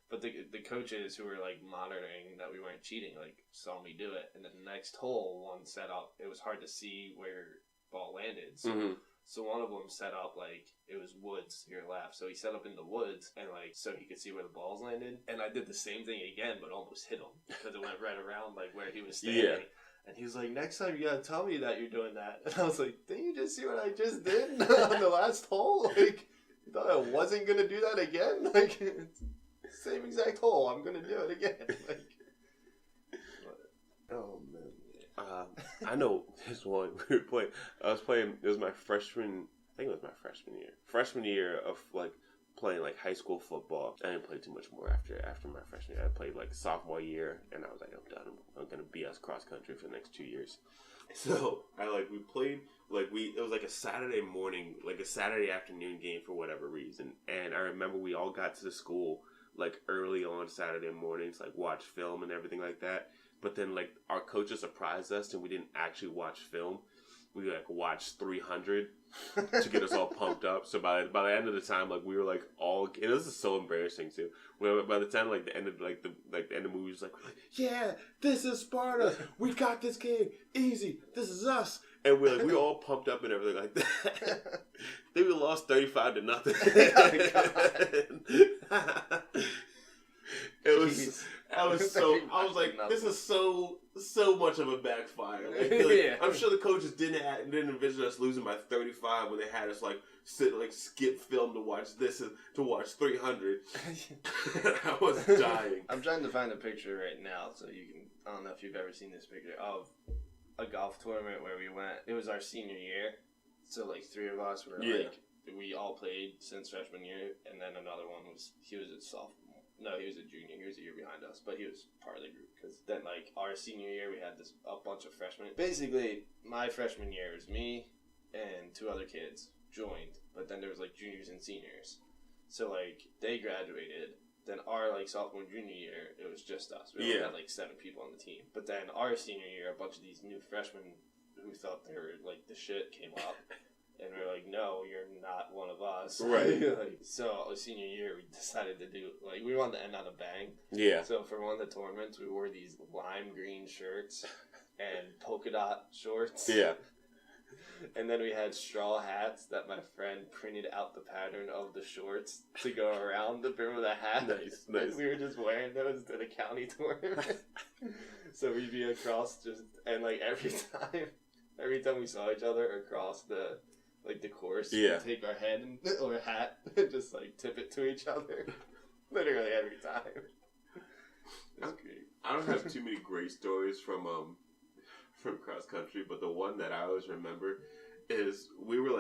But the coaches who were, like, monitoring that we weren't cheating, like, saw me do it. And the next hole, one set up, it was hard to see where ball landed. So one of them set up, like, it was woods to your left. So he set up in the woods, and, like, so he could see where the balls landed. And I did the same thing again, but almost hit him. Because it went right around, like, where he was standing. Yeah. And he was like, next time you gotta tell me that you're doing that. And I was like, didn't you just see what I just did on the last hole? Like, you thought I wasn't gonna do that again? Like, it's the same exact hole. I'm gonna do it again. Like, oh, man. I know this one. It was my freshman year. Freshman year of, like, playing like high school football. I didn't play too much more after my freshman year. I played like sophomore year, and I was like, I'm done. I'm gonna BS cross country for the next 2 years. So we played it was like a Saturday morning, like a Saturday afternoon game for whatever reason. And I remember we all got to the school like early on Saturday mornings, like watch film and everything like that. But then like our coaches surprised us, and we didn't actually watch film. We like watched 300 to get us all pumped up. So by the end of the time, like we were like all. And this is so embarrassing too. By the time like the end of the end of the movie was like, we're like, yeah, this is Sparta. We got this game easy. This is us. And we were all pumped up and everything like that. Then we lost 35-0. I was like, this is so much of a backfire. I'm sure the coaches didn't envision us losing by 35 when they had us skip film to watch 300. I was dying. I'm trying to find a picture right now so you can. I don't know if you've ever seen this picture of a golf tournament where we went. It was our senior year, so like 3 of us were we all played since freshman year, and then another one he was a sophomore. No, he was a junior. He was a year behind us, but he was part of the group. Because then, like, our senior year, we had a bunch of freshmen. Basically, my freshman year was me and 2 other kids joined, but then there was, like, juniors and seniors. So, like, they graduated. Then our, like, sophomore and junior year, it was just us. We only had, like, 7 people on the team. But then our senior year, a bunch of these new freshmen who thought they were, like, the shit came up. And we're like, no, you're not one of us. Right. So, senior year, we decided to do, like, we wanted to end on a bang. Yeah. So, for one of the tournaments, we wore these lime green shirts and polka dot shorts. Yeah. And then we had straw hats that my friend printed out the pattern of the shorts to go around the brim of the hat. Nice. And we were just wearing those to the county tournament. So, we'd be across and, like, every time we saw each other across the like the course. Yeah. We take our head or a hat and just like tip it to each other, literally every time. It's great. I don't have too many great stories from cross country, but the one that I always remember is we would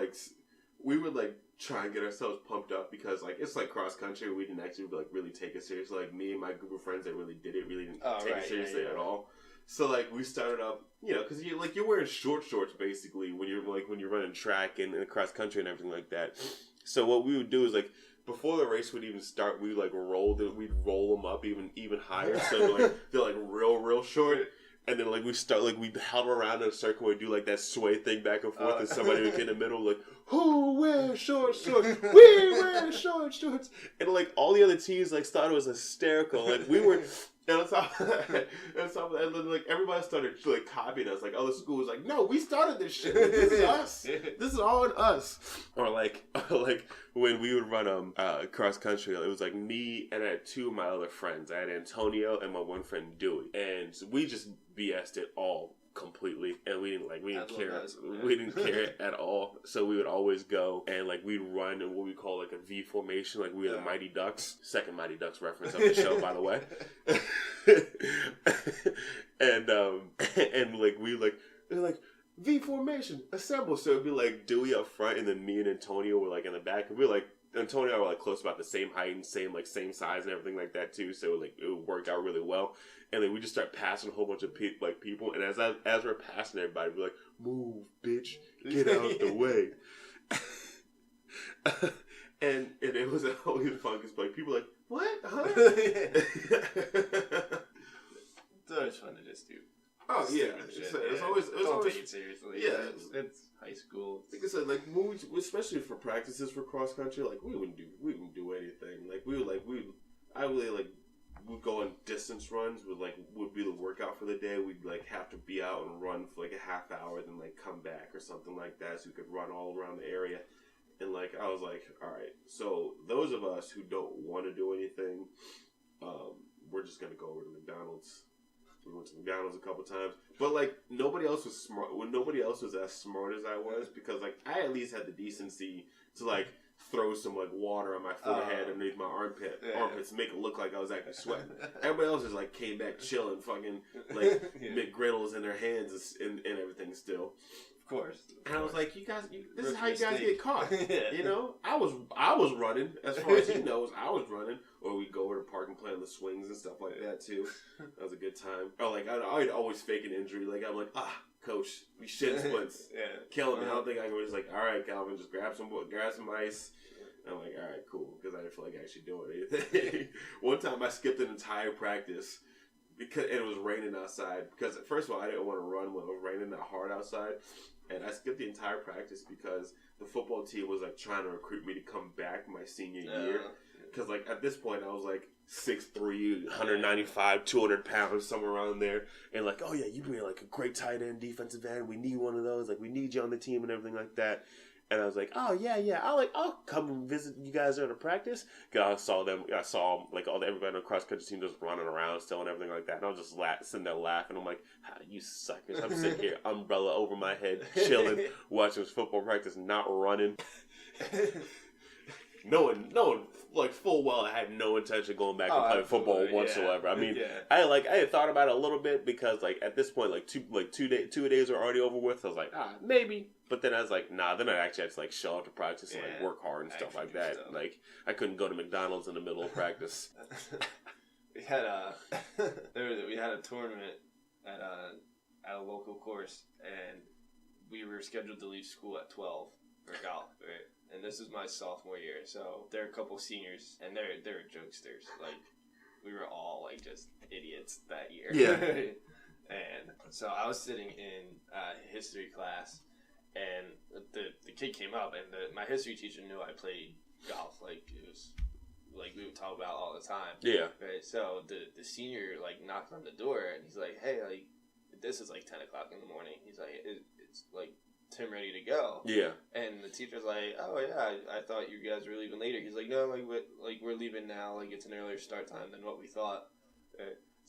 try and get ourselves pumped up because like it's like cross country. We didn't actually like really take it seriously. Like me and my group of friends that really did it really didn't take it seriously at all. So like we started up, because you're wearing shorts basically when you're running track and cross country and everything like that. So what we would do is like before the race would even start, we'd roll them up even higher, so like they're like real short. And then, we start, we held around in a circle. We do, that sway thing back and forth. And somebody would get in the middle, who wears short shorts? We wear short shorts. And, all the other teams, thought it was hysterical. We were... And on top of that, everybody started, copying us. Other schools was no, we started this shit. This is us. This is all on us. Or, when we would run cross country, it was, me and I had two of my other friends. I had Antonio and my one friend, Dewey. And we just BS'd it all completely, and we didn't care. We didn't care at all. So we would always go and we'd run in what we call a V formation, we were the Mighty Ducks. Second Mighty Ducks reference of the show, by the way. and we V formation, assemble. So it'd be Dewey up front, and then me and Antonio were in the back, and we were Antonio and I were close, about the same height and same size and everything like that too. So it would work out really well. And then we just start passing a whole bunch of people. And as we're passing everybody, we're move, bitch, get out the way. and it was always fun because people were what? Huh? It's always fun to just do. Oh yeah, it's always don't take it seriously. Yeah, it's high school. Like I said, movies, especially for practices for cross country, we wouldn't do anything. We'd go on distance runs. Would be the workout for the day. We'd have to be out and run for a half hour, then come back or something like that, so we could run all around the area. And I was all right. So those of us who don't want to do anything, we're just gonna go over to McDonald's. We went to McDonald's a couple times, but nobody else was smart. When nobody else was as smart as I was, because I at least had the decency to throw some water on my forehead underneath my armpits, make it look like I was actually sweating. Everybody else just came back chilling, fucking McGriddles in their hands and everything still. Of course. And I was you guys, this is how you guys get caught. I was running. As far as he knows, I was running. Or we'd go over to the park and play on the swings and stuff like that too. That was a good time. Or I'd always fake an injury. I'm coach, these shin splints, killing me. I don't think I can. Just all right, Calvin, just grab some ice. I'm all right, cool, because I didn't feel like actually doing anything. One time I skipped an entire practice because it was raining outside. Because first of all, I didn't want to run when it was raining that hard outside. And I skipped the entire practice because the football team was trying to recruit me to come back my senior year. Because at this point I was 6'3", 195, 200 pounds, somewhere around there. And oh yeah, you bring a great tight end, defensive end. We need one of those. We need you on the team and everything like that. And I was oh yeah, I'll come and visit you guys during the practice. Cause I saw everybody on the cross country team just running around still and everything like that. And I was just sitting there laughing. I'm you suckers! I'm sitting here, umbrella over my head, chilling, watching football practice, not running. No one, full well, I had no intention of going back and playing football whatsoever. I mean, I had thought about it a little bit because, at this point, two days are already over with. I was maybe. But then I was nah, then I actually had to, show up to practice and, work hard and stuff like that. I couldn't go to McDonald's in the middle of practice. We had a tournament at a local course, and we were scheduled to leave school at 12 for golf, right? And this is my sophomore year, so there are a couple seniors, and they're jokesters. We were all just idiots that year. Yeah. And so I was sitting in history class, and the kid came up, and my history teacher knew I played golf. It was we would talk about all the time. Yeah. Right. So the senior knocked on the door, and he's hey, this is 10 o'clock in the morning. He's it's Tim ready to go. Yeah. And the teacher's oh yeah, I thought you guys were leaving later. He's no, we're leaving now. It's an earlier start time than what we thought.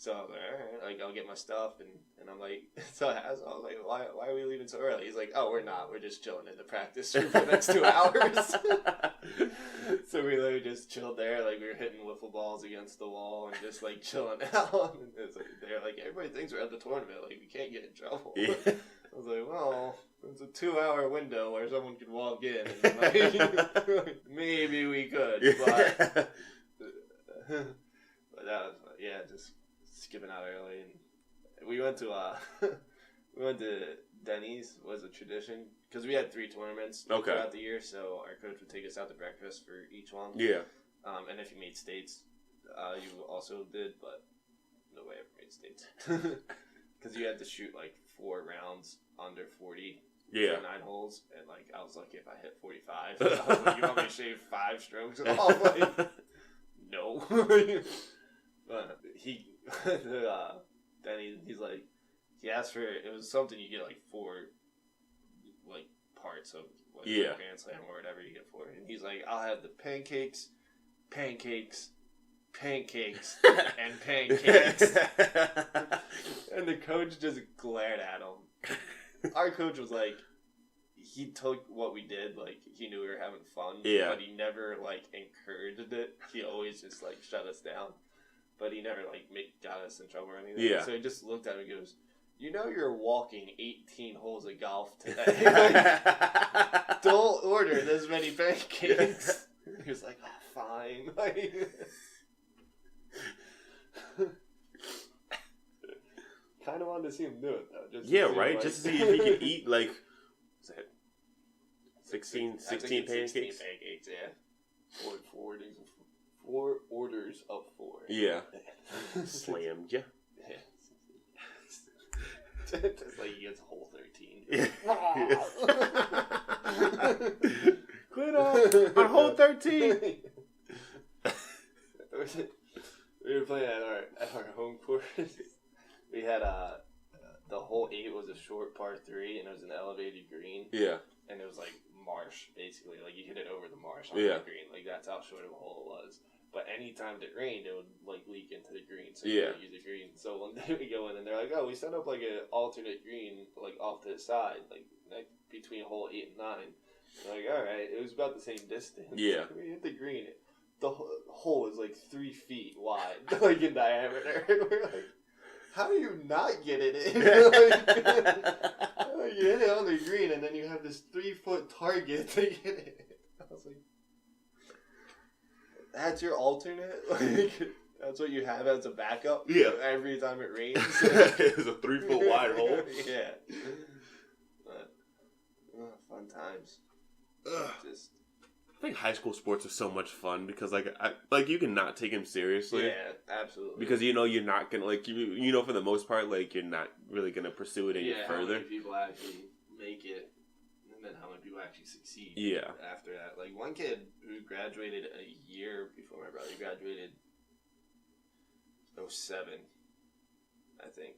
So I was like, all right, like, I'll get my stuff, and I'm like, so I was like, why are we leaving so early? He's like, oh, we're not. We're just chilling in the practice room for the next 2 hours. So we literally just chilled there, like, we were hitting wiffle balls against the wall and just, like, chilling out. And it's like, they're like, everybody thinks we're at the tournament. Like, we can't get in trouble. Yeah. I was like, well, it's a 2-hour window where someone could walk in. And, like, maybe we could, but... But that was, yeah, just skipping out early, and we went to Denny's. Was a tradition because we had 3 tournaments throughout the year, so our coach would take us out to breakfast for each one. Yeah. And if you made states, you also did, but no way I ever made states because you had to shoot like 4 rounds under 40. Yeah. For 9 holes, and like I was lucky if I hit 45. So I was like, you want me to shave 5 strokes? Oh, like, no. But then he's like, he asked for, it was something you get like 4 like parts of like Grand Slam or whatever you get for it. And he's like, I'll have the pancakes, and pancakes. And the coach just glared at him. Our coach was like, he took what we did, like, he knew we were having fun, but he never, like, encouraged it. He always just, like, shut us down. But he never, like, got us in trouble or anything. Yeah. So he just looked at him and goes, you know you're walking 18 holes of golf today. Like, don't order this many pancakes. He was like, oh, fine. Like, kind of wanted to see him do it, though. Just right? Like, just to see if he could eat, like, what's that? 16 pancakes? 16 pancakes, yeah. 4 orders of 4. Yeah. Slammed ya. Yeah. It's like he gets hole 13. Yeah. Quit on hole 13. We were playing at our home course. We had the hole 8 was a short par 3, and it was an elevated green. Yeah. And it was like marsh, basically. Like, you hit it over the marsh on the green. Like, that's how short of a hole it was. But anytime it rained, it would, like, leak into the green. So you could use the green. So one day we go in, and they're like, oh, we set up, like, an alternate green, like, off to the side, like between hole 8 and 9. We're like, all right. It was about the same distance. Yeah. We hit the green. The hole is, like, 3 feet wide, like, in diameter. And we're like, how do you not get it in? Like, you hit it on the green, and then you have this 3-foot target to get it. I was like, that's your alternate? Like, that's what you have as a backup? Yeah. Every time it rains? It's a 3-foot wide hole? Yeah. But, fun times. Just... I think high school sports are so much fun because, like, you can not take them seriously. Yeah, absolutely. Because you know you're not gonna, like, you know for the most part, like, you're not really gonna pursue it any further. How many people actually make it, and then how many people actually succeed. Yeah. After that, like, one kid who graduated a year before my brother, he graduated 07, I think.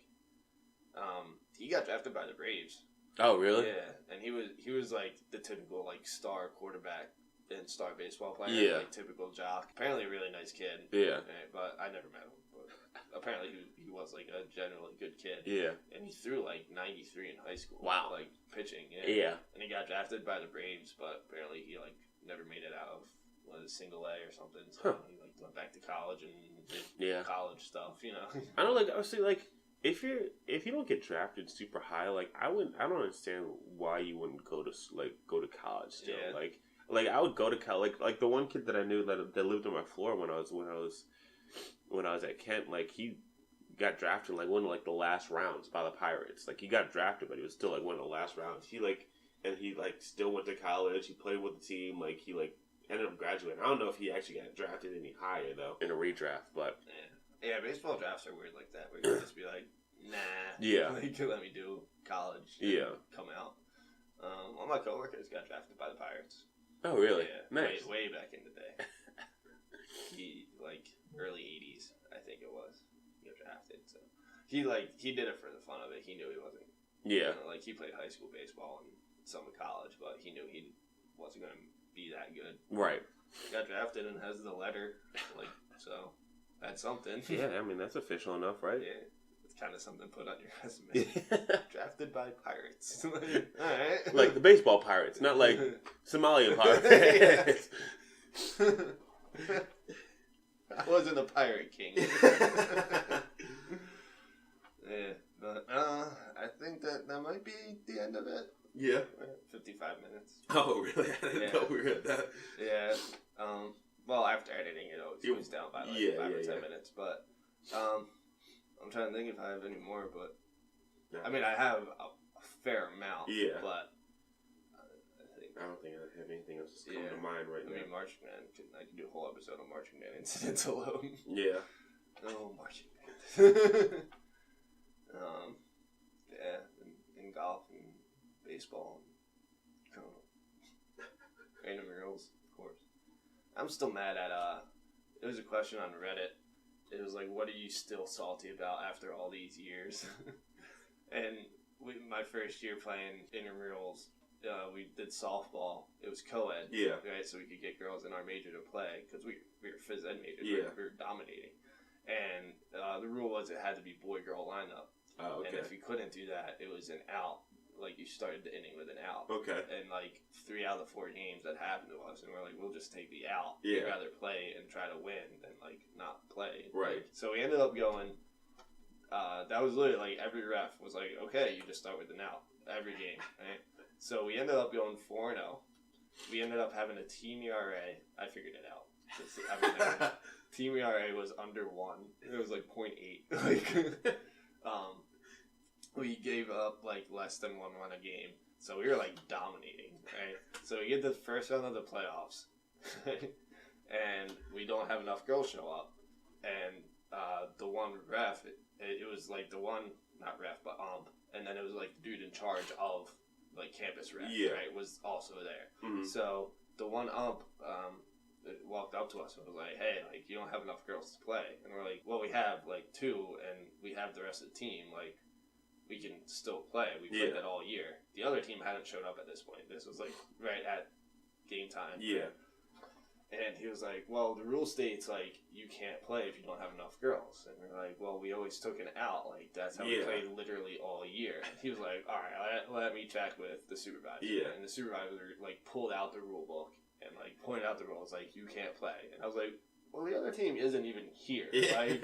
He got drafted by the Braves. Oh, really? Yeah, and he was like the typical, like, star quarterback and star baseball player, like typical jock. Apparently a really nice kid. Yeah. But I never met him. But apparently he was like a generally good kid. Yeah. And he threw like 93 in high school. Wow. Like pitching. Yeah. And he got drafted by the Braves, but apparently he like never made it out of single A or something. So he like went back to college and did college stuff, you know. I don't obviously like if you don't get drafted super high, like I don't understand why you wouldn't go to college still. Yeah. Like I would go to college. Like the one kid that I knew that lived on my floor when I was at Kent. Like he got drafted like one of like the last rounds by the Pirates. Like he got drafted, but he was still like one of the last rounds. He still went to college. He played with the team. Like he like ended up graduating. I don't know if he actually got drafted any higher though in a redraft, but yeah, baseball drafts are weird like that. Where you just be like, nah, like let me do college. Yeah, come out. One of my coworkers got drafted by the Pirates. Oh, really? Yeah, nice. Way back in the day. He, like, early 80s, I think it was. He got drafted, so. He did it for the fun of it. He knew he wasn't. Yeah. Like, he played high school baseball and some in college, but he knew he wasn't going to be that good. Right. He got drafted and has the letter, like, so. That's something. Yeah, I mean, that's official enough, right? Yeah. It's kind of something to put on your resume. Drafted by Pirates. Alright. Like the baseball Pirates, not like Somalian Pirates. I wasn't a Pirate King. Yeah, but I think that might be the end of it. Yeah. 55 minutes. Oh, really? I didn't know we were at that. Yeah. Well, after editing, it always goes down by like 5 or 10 minutes. But I'm trying to think if I have any more. But I mean, I have a fair amount. Yeah. But I don't think I have anything else that's coming to mind right now. I mean, Marching Man. I could do a whole episode on Marching Man incidents alone. Yeah. Oh, Marching Man. Yeah, in golf and baseball and random girls, of course. I'm still mad at there was a question on Reddit. It was like, what are you still salty about after all these years? And my first year playing intramurals, we did softball. It was co-ed, right? So we could get girls in our major to play because we were phys ed majors. We were dominating. And the rule was it had to be boy-girl lineup. Oh, okay. And if you couldn't do that, it was an out. Like, you started the inning with an out. Okay. And, like, 3 out of the 4 games that happened to us, and we're like, we'll just take the out. Yeah. We'd rather play and try to win than, like, not play. Right. Like, so we ended up going, that was literally, like, every ref was like, okay, you just start with an out. Every game, right? So we ended up going 4-0. We ended up having a team ERA. I figured it out. Team ERA was under 1. It was like 0.8. Like, we gave up like less than 1 run a game, so we were like dominating, right? So we get the first round of the playoffs, and we don't have enough girls show up, and the one ref, it was like the one, not ref, but and then it was like the dude in charge of like campus ref, right, was also there. Mm-hmm. So the one walked up to us and was like, hey, like, you don't have enough girls to play. And we're like, well, we have like 2, and we have the rest of the team, like, we can still play. We played that all year. The other team hadn't showed up at this point. This was like right at game time. Yeah. And he was like, well, the rule states, like, you can't play if you don't have enough girls. And we're like, well, we always took an out. Like, that's how we played literally all year. And he was like, all right, let me check with the supervisor. Yeah. And the supervisor, like, pulled out the rule book and, like, pointed out the rules, like, you can't play. And I was like, well, the other team isn't even here. Yeah.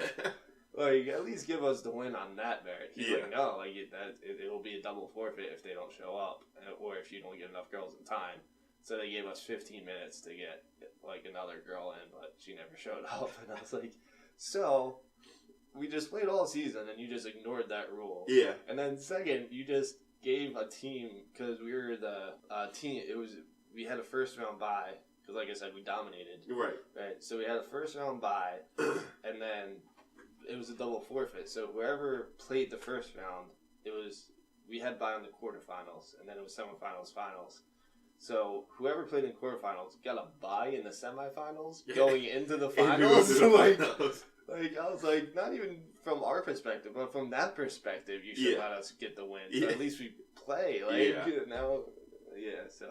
Like, at least give us the win on that merit. He's like, no, like, it will be a double forfeit if they don't show up, or if you don't get enough girls in time. So they gave us 15 minutes to get, like, another girl in, but she never showed up. And I was like, so we just played all season, and you just ignored that rule. Yeah. And then second, you just gave a team, because we were the team, we had a first round bye, because like I said, we dominated. Right. So we had a first round bye, and then it was a double forfeit. So whoever played the first round, we had bye in the quarterfinals, and then it was semifinals, finals. So whoever played in quarterfinals got a bye in the semifinals going into the finals. Like I was like, not even from our perspective, but from that perspective, you should let us get the win. So at least we play. Like now, so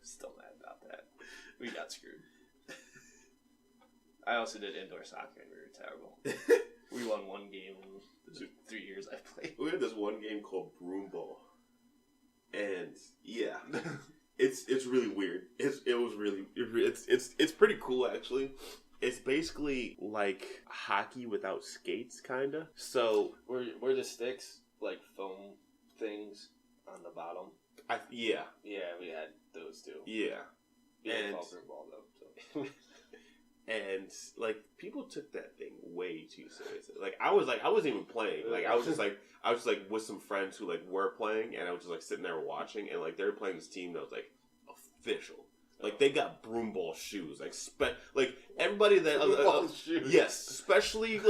still mad about that. We got screwed. I also did indoor soccer, and we were terrible. We won 1 game in the 3 years I played. We had this one game called Broom Ball. And it's really weird. It's pretty cool, actually. It's basically like hockey without skates, kinda. So were the sticks like foam things on the bottom? Yeah, we had those too. Yeah, and ball though. So. And like people took that thing way too seriously. Like I wasn't even playing. Like I was just like with some friends who like were playing, and I was just like sitting there watching, and like they were playing this team that was like official. Like they got broom ball shoes. Like everybody that shoes. Yes, specially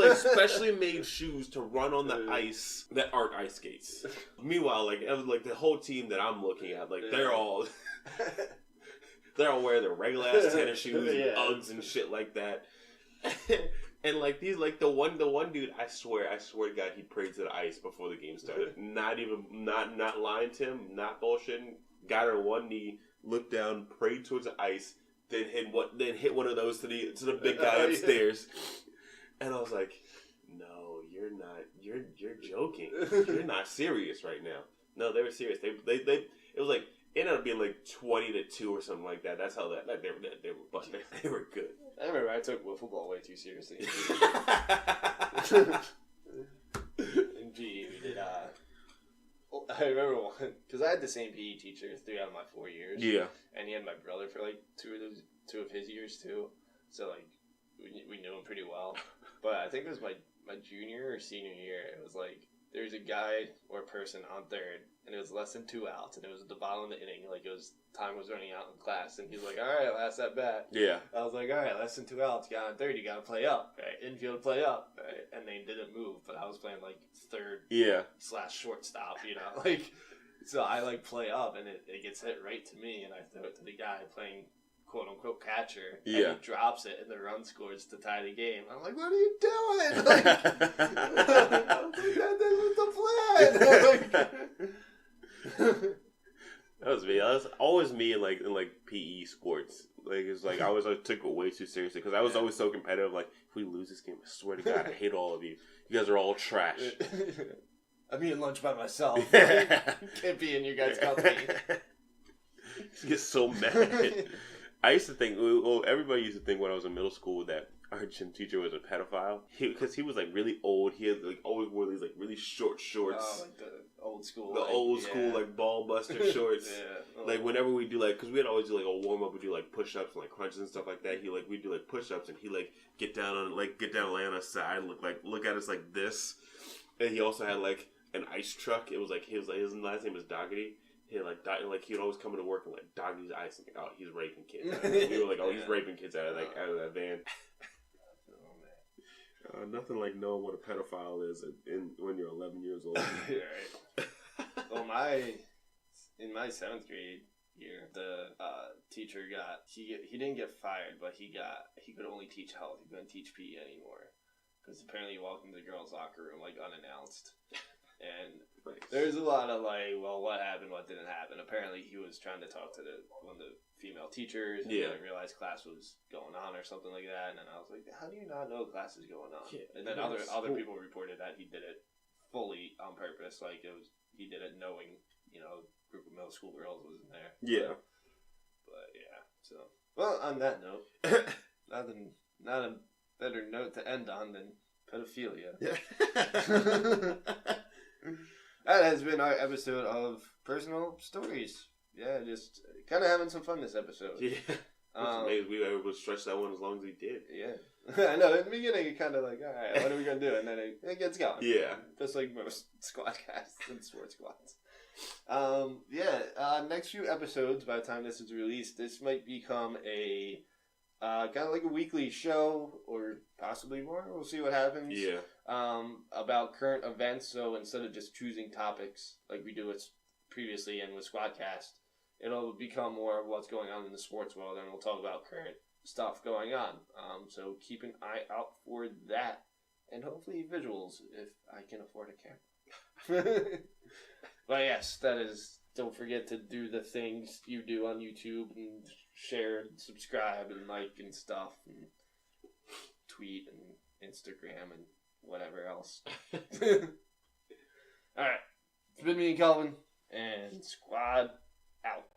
made shoes to run on the ice that aren't ice skates. Meanwhile, like the whole team that I'm looking at, like they're all wearing their regular ass tennis shoes and Uggs and shit like that. And like these, like the one dude, I swear to God, he prayed to the ice before the game started. Not lying to him, not bullshitting. Got on one knee, looked down, prayed towards the ice, then hit one of those to the big guy upstairs. And I was like, no, you're not. You're joking. You're not serious right now. No, they were serious. They it was like it ended up being like 20-2 or something like that. That's how they were good. I remember I took football way too seriously. In PE, we did. I remember one because I had the same PE teacher 3 out of my 4 years. Yeah, and he had my brother for like 2 of his years too. So like we knew him pretty well. But I think it was my junior or senior year. It was like there's a guy or person on third, and it was less than 2 outs, and it was at the bottom of the inning. Like time was running out in class, and he's like, "All right, last at bat." Yeah. I was like, "All right, less than 2 outs. Got on third. You got to play up, right? Infield play up, right?" And they didn't move, but I was playing like third. Yeah. / shortstop, like. So I like play up, and it gets hit right to me, and I throw it to the guy playing quote unquote catcher. Yeah. And he drops it, and the run scores to tie the game. I'm like, what are you doing? Like, I was like, that was the plan. That was me. That was always me in PE sports. Like it's like I took it way too seriously because I was always so competitive. Like if we lose this game, I swear to God, I hate all of you. You guys are all trash. I'm eating lunch by myself. Can't be in your guys' company. You get so mad. I used to think, well, everybody used to think when I was in middle school that our gym teacher was a pedophile. Because he was like really old. He had like always wore these like really short shorts. Oh, like the old school. The old school like ball buster shorts. Yeah. Like whenever we do like, because we'd always do like a warm up, we do like push ups and like crunches and stuff like that. We'd do like push ups and he like get down, lay on his side, look at us like this. And he also had like an ice truck. It was like his last name was Doggety. He he'd always come into work and like Doggy's ice and like, oh, he's raping kids. We were like, oh, he's raping kids out of that van. Nothing like knowing what a pedophile is when you're 11 years old. Right. Well, in my 7th grade year, the teacher he didn't get fired, but he could only teach health. He couldn't teach PE anymore because apparently he walked into the girls' locker room like unannounced. And there's a lot of like, well, what happened, what didn't happen. Apparently, he was trying to talk to one of the female teachers, and I realized class was going on or something like that. And then I was like, how do you not know class is going on? Yeah, and then other people reported that he did it fully on purpose. Like he did it knowing, a group of middle school girls was in there. Yeah. But yeah, so well, on that note, not a better note to end on than pedophilia. Yeah. That has been our episode of Personal Stories. Yeah, just kind of having some fun this episode. Yeah. It's amazing we were able to stretch that one as long as we did. Yeah. I know, in the beginning it kind of like, all right, what are we going to do? And then it gets going. Yeah. Just like most Squadcasts and SportsSqwads. Next few episodes, by the time this is released, this might become a kind of like a weekly show or possibly more. We'll see what happens. Yeah. About current events. So instead of just choosing topics like we do with previously and with Squadcast, it'll become more of what's going on in the sports world, and we'll talk about current stuff going on. So keep an eye out for that, and hopefully visuals if I can afford a camera. But yes, that is. Don't forget to do the things you do on YouTube and share and subscribe and like and stuff and tweet and Instagram and whatever else. Alright. It's been me and Kelvin, and Squad out.